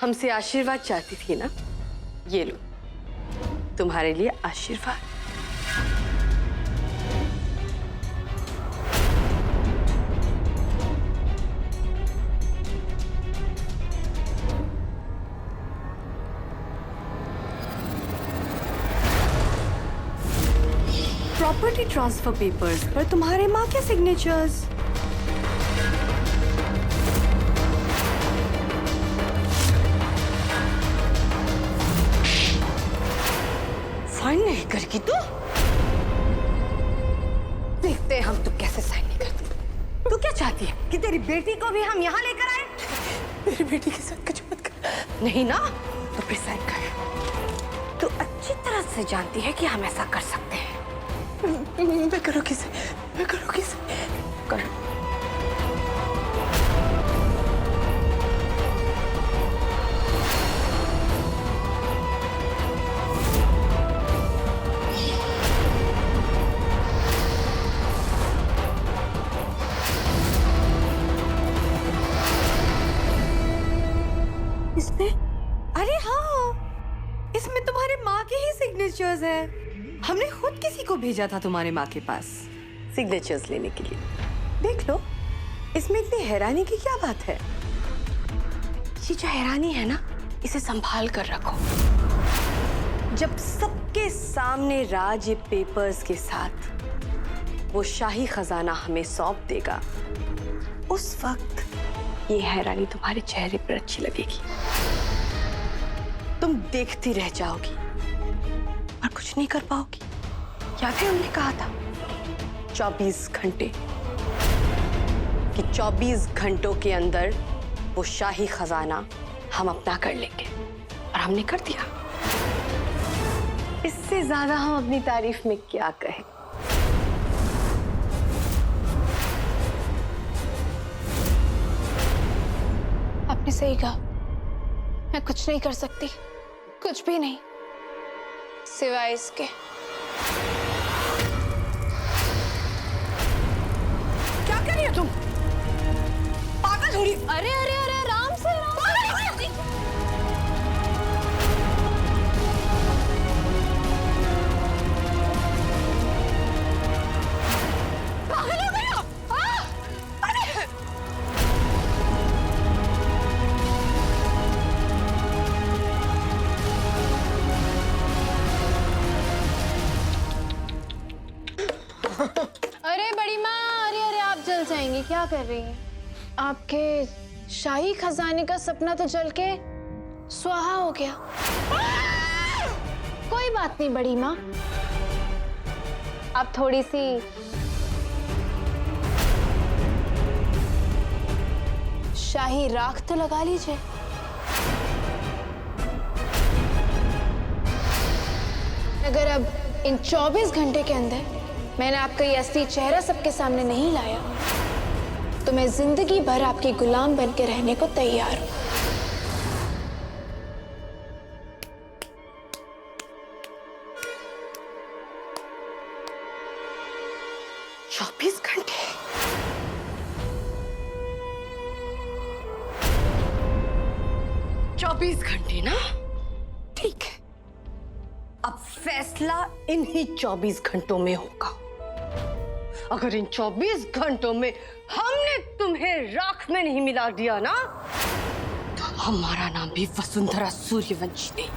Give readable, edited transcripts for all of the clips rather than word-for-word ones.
हमसे आशीर्वाद चाहती थी ना? ये लो, तुम्हारे लिए आशीर्वाद। प्रॉपर्टी ट्रांसफर पेपर्स पर तुम्हारे माँ के सिग्नेचर्स। साइन नहीं करेगी तू? देखते हैं हम तू कैसे साइन नहीं करती। तू क्या चाहती है कि तेरी बेटी को भी हम यहाँ लेकर आए? मेरी बेटी के साथ कुछ मत कर। नहीं ना, तो फिर साइन कर। तू अच्छी तरह से जानती है कि हम ऐसा कर सकते हैं। मैं करूँगी से, मैं करूँगी से। कर। इसमें? अरे हाँ, इसमें तुम्हारे माँ के ही सिग्नेचर्स हैं। हमने खुद किसी को भेजा था तुम्हारे माँ के पास सिग्नेचर्स लेने के लिए। देख लो, इसमें इतनी हैरानी की क्या बात है? ये जो हैरानी है ना, इसे संभाल कर रखो। जब सबके सामने राज ये पेपर्स के साथ वो शाही खजाना हमें सौंप देगा, उस वक्त ये हैरानी तुम्हारे चेहरे पर अच्छी लगेगी। तुम देखती रह जाओगी और कुछ नहीं कर पाओगी। या फिर हमने कहा था 24 घंटे, कि 24 घंटों के अंदर वो शाही खजाना हम अपना कर लेंगे, और हमने कर दिया। इससे ज्यादा हम अपनी तारीफ में क्या कहें? आपने सही कहा, मैं कुछ नहीं कर सकती, कुछ भी नहीं, सिवाय इसके। क्या कर रही हो तुम? पागल हो रही? अरे अरे अरे, आराम से, आराम से। पागल हो गई हो? अरे अरे बड़ी माँ, अरे अरे, आप जल जाएंगे, क्या कर रही हैं? आपके शाही खजाने का सपना तो जल के स्वाहा हो गया। कोई बात नहीं बड़ी माँ, आप थोड़ी सी शाही राख तो लगा लीजिए। अगर अब इन 24 घंटे के अंदर मैंने आपका ये असली चेहरा सबके सामने नहीं लाया, तो मैं जिंदगी भर आपकी गुलाम बन के रहने को तैयार हूं। 24 घंटे? चौबीस घंटे ना? ठीक है, अब फैसला इन्हीं 24 घंटों में होगा। अगर इन 24 घंटों में हमने तुम्हें राख में नहीं मिला दिया ना, तो हमारा नाम भी वसुंधरा सूर्यवंशी नहीं।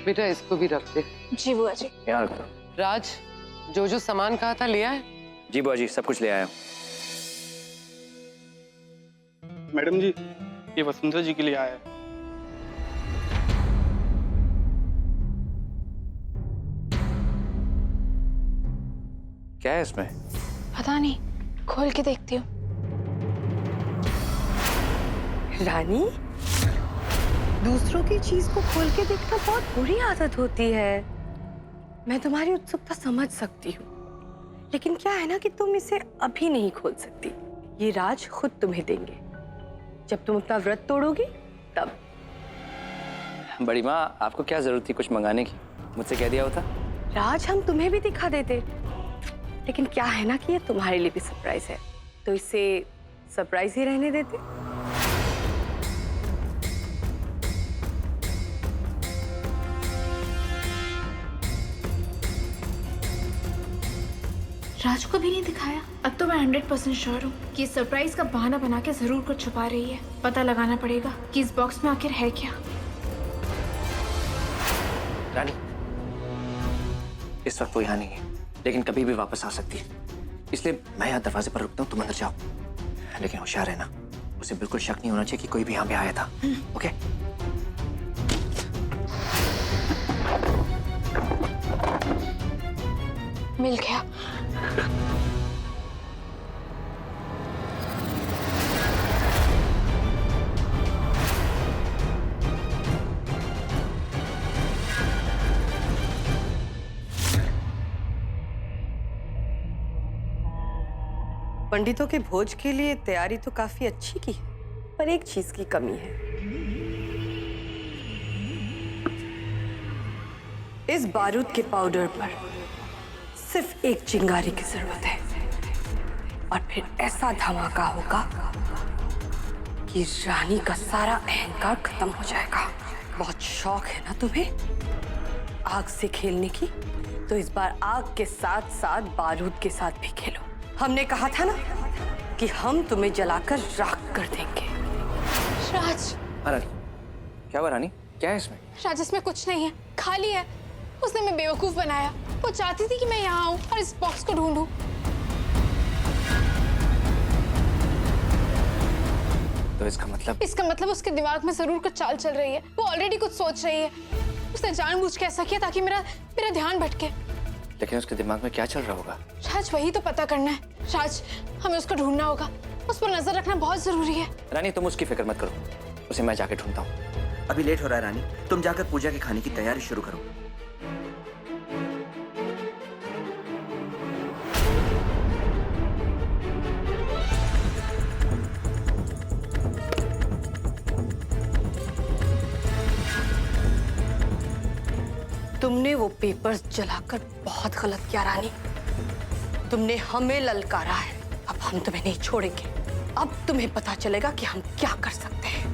बेटा इसको भी रख दे। जी बुआ जी। यहाँ रखो। राज, जो सामान कहा था लिया है? जी बुआ जी, सब कुछ ले आया हूँ। मैडम जी, ये वसुंधरा जी के लिए आया है। क्या है इसमें? पता नहीं, खोल के देखती हूँ। रानी, दूसरों की चीज को खोल के देखना बहुत बुरी आदत होती है। मैं तुम्हारी उत्सुकता समझ सकती हूँ, लेकिन क्या है ना कि तुम इसे अभी नहीं खोल सकती। ये राज खुद तुम्हें देंगे जब तुम अपना व्रत तोड़ोगी तब। बड़ी माँ, आपको क्या जरूरत थी कुछ मंगाने की? मुझसे कह दिया होता। राज हम तुम्हें भी दिखा देते, लेकिन क्या है ना कि ये तुम्हारे लिए भी सरप्राइज है, तो इसे सरप्राइज ही रहने देते। राज को भी नहीं दिखाया। अब तो मैं 100% श्योर हूँ कि इस सरप्राइज का बहाना बना के जरूर कुछ छुपा रही है। पता लगाना पड़ेगा कि इस बॉक्स में आखिर है क्या। रानी, इस वक्त वो यहाँ नहीं है, लेकिन कभी भी वापस आ सकती है। इसलिए मैं यहाँ दरवाजे पर रुकता हूँ, तुम अंदर जाओ। लेकिन होशियार रहना, उसे बिल्कुल शक नहीं होना चाहिए कि कोई भी यहाँ पे आया था। ओके? मिल गया। पंडितों के भोज के लिए तैयारी तो काफी अच्छी की है, पर एक चीज की कमी है। इस बारूद के पाउडर पर सिर्फ एक चिंगारी की जरूरत है, और फिर ऐसा धमाका होगा कि रानी का सारा अहंकार खत्म हो जाएगा। बहुत शौक है ना तुम्हें आग से खेलने की, तो इस बार आग के साथ साथ बारूद के साथ भी खेलो। हमने कहा था ना कि हम तुम्हें जलाकर राख कर देंगे। राज। रानी, क्या हुआ रानी? क्या है इसमें? राज, इसमें कुछ नहीं है, खाली है। उसने मैं बेवकूफ बनाया। वो चाहती थी कि मैं यहाँ आऊँ और इस बॉक्स को ढूंढूं। तो इसका मतलब? इसका मतलब उसके दिमाग में जरूर कुछ चाल चल रही है। वो ऑलरेडी कुछ सोच रही है। उसने जानबूझ के ऐसा किया ताकि मेरा ध्यान भटके। लेकिन उसके दिमाग में क्या चल रहा होगा? राज, वही तो पता करना है। राज, हमें उसको ढूंढना होगा। उस पर नजर रखना बहुत जरूरी है। रानी, तुम उसकी फिक्र मत करो, उसे मैं जाके ढूंढता हूँ। अभी लेट हो रहा है रानी, तुम जाकर पूजा के खाने की तैयारी शुरू करो। तुमने वो पेपर्स जलाकर बहुत गलत किया रानी। तुमने हमें ललकारा है, अब हम तुम्हें नहीं छोड़ेंगे। अब तुम्हें पता चलेगा कि हम क्या कर सकते हैं।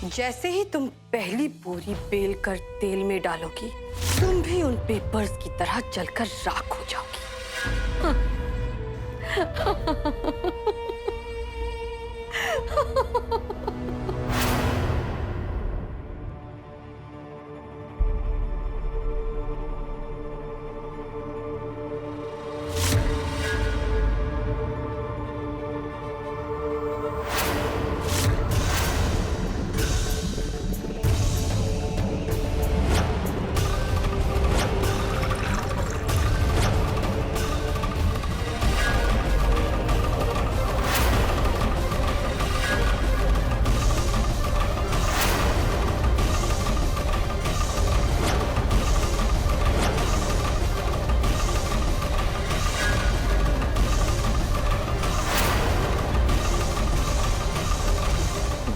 जैसे ही तुम पहली बोरी बेल कर तेल में डालोगी, तुम भी उन पेपर्स की तरह जलकर राख हो जाओगी।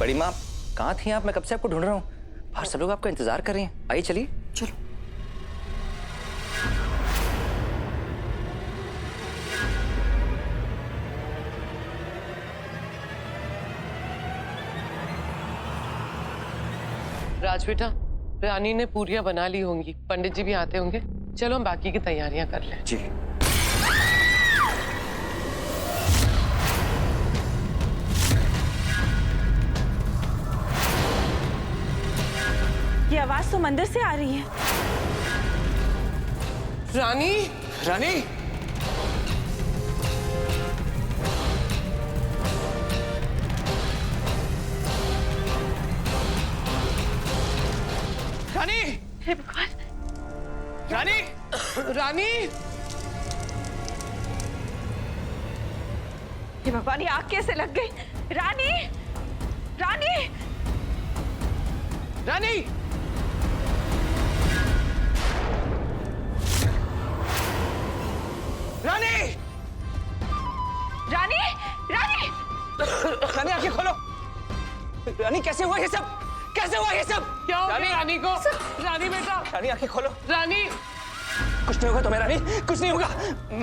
बड़ी माँ, कहाँ थी आप? मैं कब से आपको ढूंढ रहा हूँ। बाहर सब लोग आपका इंतजार कर रहे हैं। आइए, चलिए। चलो। राज बेटा, रानी ने पूरियां बना ली होंगी, पंडित जी भी आते होंगे। चलो हम बाकी की तैयारियां कर लें। जी। ये आवाज तो मंदिर से आ रही है। रानी, रानी, रानी, हे भगवान, रानी, रानी, हे भगवान, ये आग कैसे लग गई? रानी, रानी, रानी, रानी, रानी, रानी, रानी आंखें खोलो। रानी कैसे हुआ ये सब? कैसे हुआ ये सब? क्या हो गया रानी को? रानी बेटा, रानी आंखें खोलो। रानी, कुछ नहीं होगा तुम्हें रानी, कुछ नहीं होगा।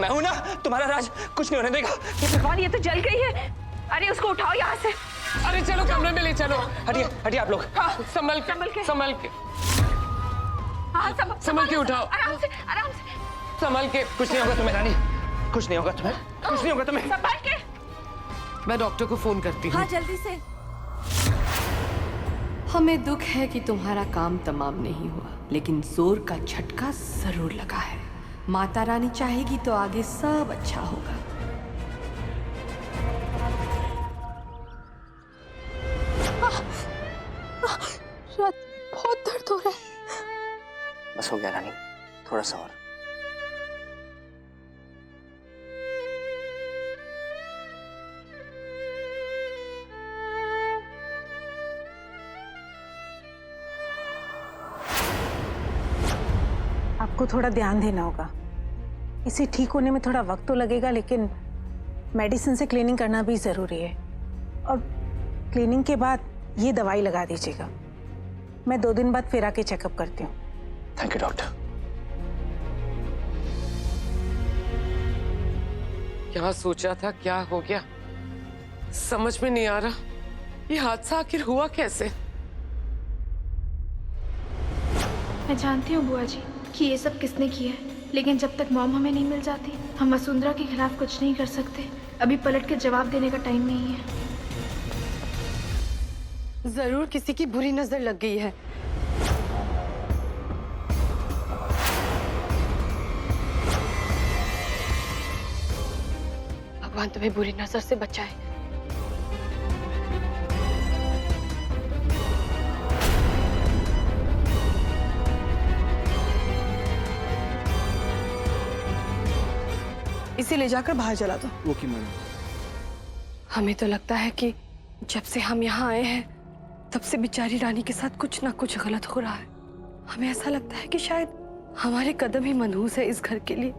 मैं हूं ना, तुम्हारा राज कुछ नहीं होने देगा। भगवान ये तो जल गई है। अरे उसको उठाओ यहाँ से। अरे चलो कमरे में ले चलो। हटिए हटिए आप लोग। संभल के, संभल के। संभल के, हाँ, संभल के उठाओ। आराम से, आराम से। संभल के। कुछ नहीं होगा तुम्हें रानी, कुछ नहीं होगा तुम्हें, कुछ नहीं होगा तुम्हें। संभल के। मैं डॉक्टर को फोन करती हूँ। हाँ जल्दी से। हमें दुख है कि तुम्हारा काम तमाम नहीं हुआ, लेकिन जोर का झटका जरूर लगा है। माता रानी चाहेगी तो आगे सब अच्छा होगा। बहुत दर्द हो रहा है। बस हो गया रानी, थोड़ा सा और। आपको थोड़ा ध्यान देना होगा। इसे ठीक होने में थोड़ा वक्त तो लगेगा, लेकिन मेडिसिन से क्लीनिंग करना भी जरूरी है। और क्लीनिंग के बाद ये दवाई लगा दीजिएगा। मैं 2 दिन बाद फिर आके चेकअप करती हूँ। Thank you doctor. क्या सोचा था, क्या हो गया, समझ में नहीं आ रहा। ये हादसा आखिर हुआ कैसे? मैं जानती हूँ बुआ जी कि ये सब किसने किया है, लेकिन जब तक मॉम हमें नहीं मिल जाती हम वसुंधरा के खिलाफ कुछ नहीं कर सकते। अभी पलट के जवाब देने का टाइम नहीं है। जरूर किसी की बुरी नजर लग गई है। भगवान तुम्हें बुरी नजर से बचाए। इसे ले जाकर बाहर जला दो। वो की मन। हमें तो लगता है कि जब से हम यहाँ आए हैं तब से बेचारी रानी के साथ कुछ ना कुछ गलत हो रहा है। हमें ऐसा लगता है कि शायद हमारे कदम ही मनहूस है इस घर के लिए।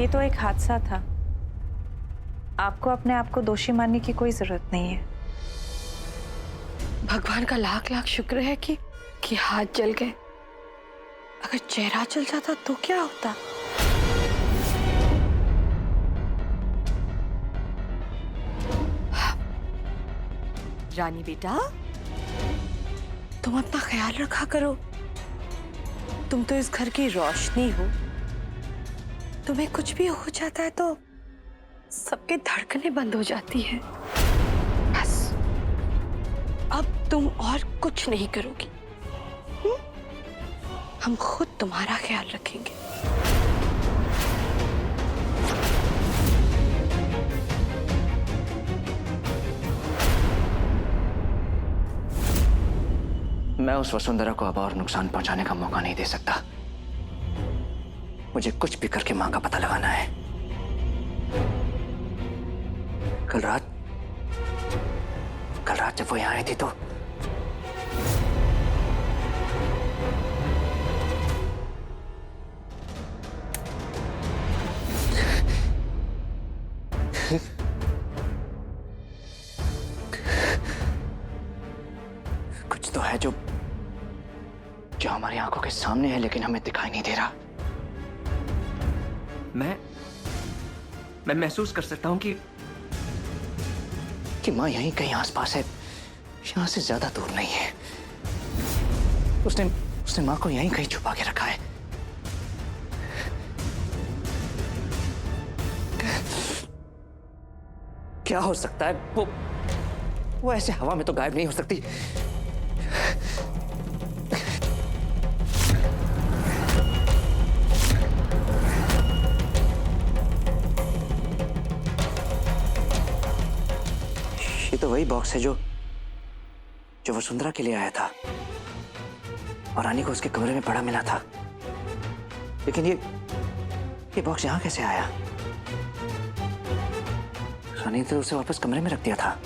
ये तो एक हादसा था। आपको अपने आप को दोषी मानने की कोई जरूरत नहीं है। भगवान का लाख लाख शुक्र है कि हाथ जल गए। अगर चेहरा जल जाता तो क्या होता? रानी बेटा, तुम अपना ख्याल रखा करो। तुम तो इस घर की रोशनी हो। तुम्हें कुछ भी हो जाता है तो सबके धड़कनें बंद हो जाती है। बस अब तुम और कुछ नहीं करोगी। हम खुद तुम्हारा ख्याल रखेंगे। मैं उस वसुंधरा को अब और नुकसान पहुंचाने का मौका नहीं दे सकता। मुझे कुछ भी करके मां का पता लगाना है। कल रात जब वो यहां आई थी तो कुछ तो है जो हमारी आंखों के सामने है, लेकिन हमें दिखाई नहीं दे रहा। मैं महसूस कर सकता हूं कि मां यहीं कहीं आसपास है, यहां से ज्यादा दूर नहीं है। उसने मां को यहीं कहीं छुपा के रखा है। क्या हो सकता है? वो ऐसे हवा में तो गायब नहीं हो सकती। ये तो वही बॉक्स है जो वसुंधरा के लिए आया था और रानी को उसके कमरे में पड़ा मिला था। लेकिन ये बॉक्स यहां कैसे आया? रानी ने तो उसे वापस कमरे में रख दिया था।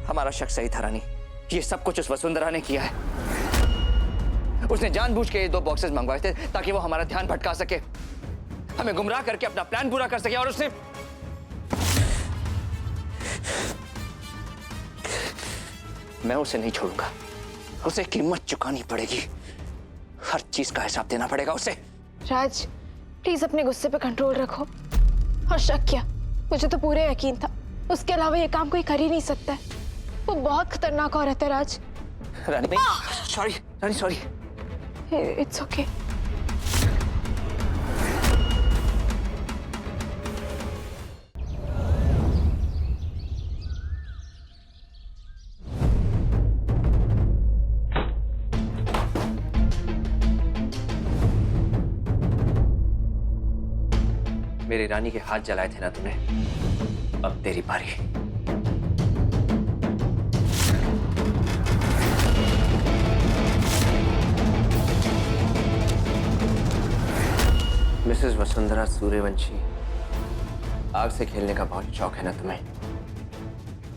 हमारा शक सही था रानी, ये सब कुछ उस वसुंधरा ने किया है। उसने जानबूझ के ये 2 बॉक्सेस मंगवाए थे ताकि वो हमारा ध्यान भटका सके, हमें गुमराह करके अपना प्लान पूरा कर सके। और उसने मैं उसे नहीं छोड़ूंगा, उसे कीमत चुकानी पड़ेगी, हर चीज का हिसाब देना पड़ेगा उसे। राज, प्लीज अपने गुस्से पे कंट्रोल रखो। और शक क्या, मुझे तो पूरे यकीन था उसके अलावा ये काम कोई कर ही नहीं सकता है। वो बहुत खतरनाक औरत है Raj. Rani sorry, Rani sorry. It's okay. मेरी रानी के हाथ जलाए थे ना तूने, अब तेरी बारी। मिसेस वसुंधरा सूर्यवंशी, आग से खेलने का बहुत शौक है ना तुम्हें।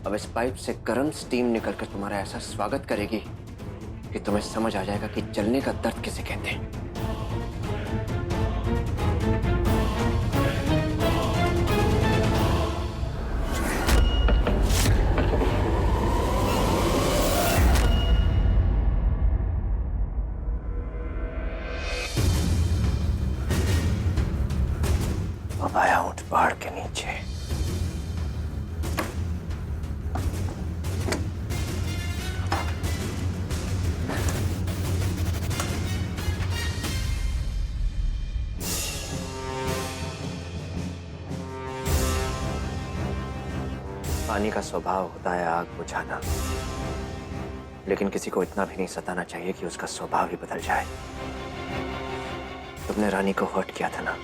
अब इस पाइप से गर्म स्टीम निकलकर तुम्हारा ऐसा स्वागत करेगी कि तुम्हें समझ आ जाएगा कि जलने का दर्द किसे कहते हैं। अब आया ऊंट पहाड़ के नीचे। पानी का स्वभाव होता है आग बुझाना, लेकिन किसी को इतना भी नहीं सताना चाहिए कि उसका स्वभाव ही बदल जाए। तुमने रानी को हर्ट किया था ना,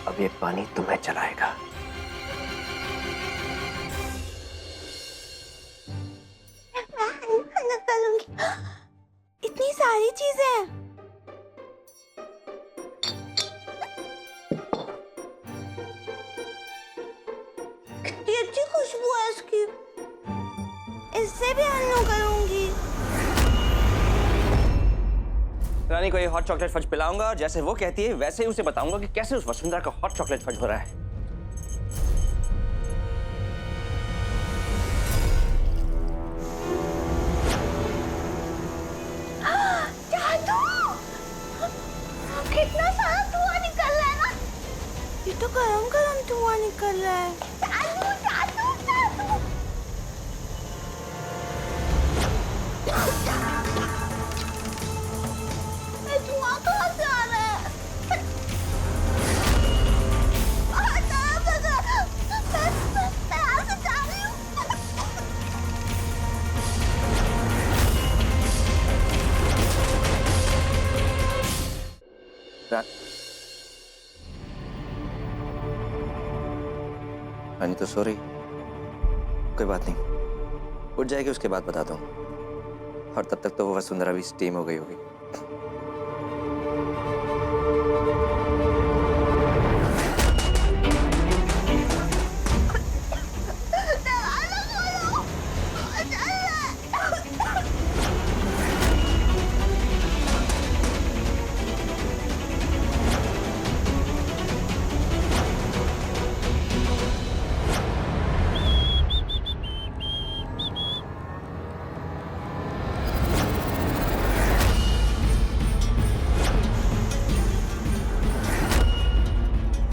अब ये पानी तुम्हें जलाएगा। इतनी सारी चीजें। कितनी अच्छी खुशबू है इसकी, इससे भी हन्नू करूंगी। रानी को ये हॉट चॉकलेट फज पिलाऊंगा और जैसे वो कहती है वैसे ही उसे बताऊंगा कि कैसे उस वसुंधरा का हॉट चॉकलेट फज हो रहा है। जादू! कितना सारा धुआं निकल रहा है ना। ये तो गरम गरम धुआं निकल रहा है। जादू, जादू, जादू। ये धुआं कहाँ से आ रहा है? मैं यहाँ से जा रही हूँ। रानी तो सो रही, कोई बात नहीं, उठ जाएगी उसके बाद बताता हूँ। और तब तक तो वो वसुंधरा भी स्टीम हो गई होगी।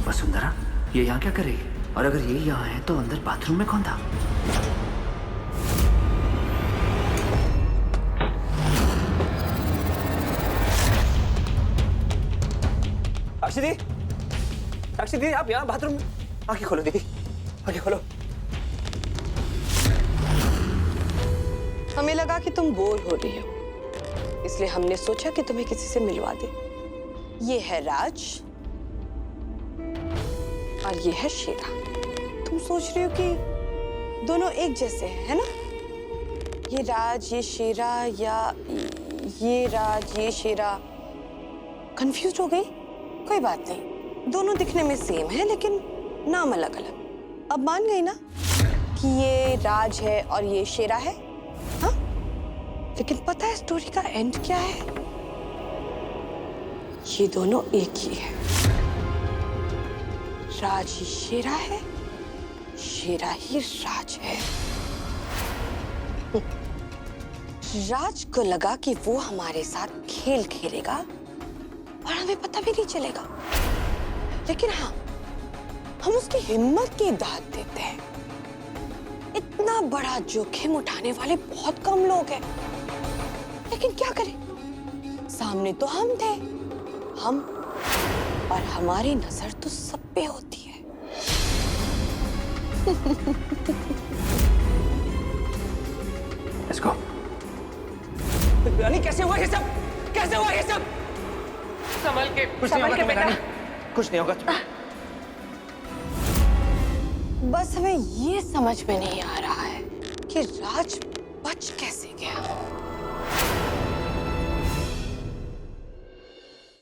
वसुंधरा, ये यहाँ क्या कर रही है? और अगर ये यहाँ है तो अंदर बाथरूम में कौन था? साक्षी दी, साक्षी दी, आप यहाँ बाथरूम। आंखें खोलो दीदी, आंखें खोलो। हमें लगा कि तुम बोर हो रही हो, इसलिए हमने सोचा कि तुम्हें किसी से मिलवा दे। ये है राज और ये है शेरा। तुम सोच रहे हो कि दोनों एक जैसे हैं, है ना? ये राज ये शेरा, या ये राज ये शेरा? कंफ्यूज हो गई? कोई बात नहीं, दोनों दिखने में सेम है लेकिन नाम अलग अलग। अब मान गई ना कि ये राज है और ये शेरा है? हाँ, लेकिन पता है स्टोरी का एंड क्या है? ये दोनों एक ही है। राज ही शेरा है, शेरा ही राज है। राज को लगा कि वो हमारे साथ खेल खेलेगा और हमें पता भी नहीं चलेगा, लेकिन हाँ, हम उसकी हिम्मत की दाद देते हैं। इतना बड़ा जोखिम उठाने वाले बहुत कम लोग हैं, लेकिन क्या करें, सामने तो हम थे, हम, और हमारी नजर तो सब पे होती है। Let's go. रानी कैसे हुआ ये सब? कैसे हुआ ये सब? संभल के। कुछ नहीं होगा तुम्हें रानी, कुछ नहीं होगा तुम्हें। बस हमें ये समझ में नहीं आ रहा है कि राज बच कैसे गया।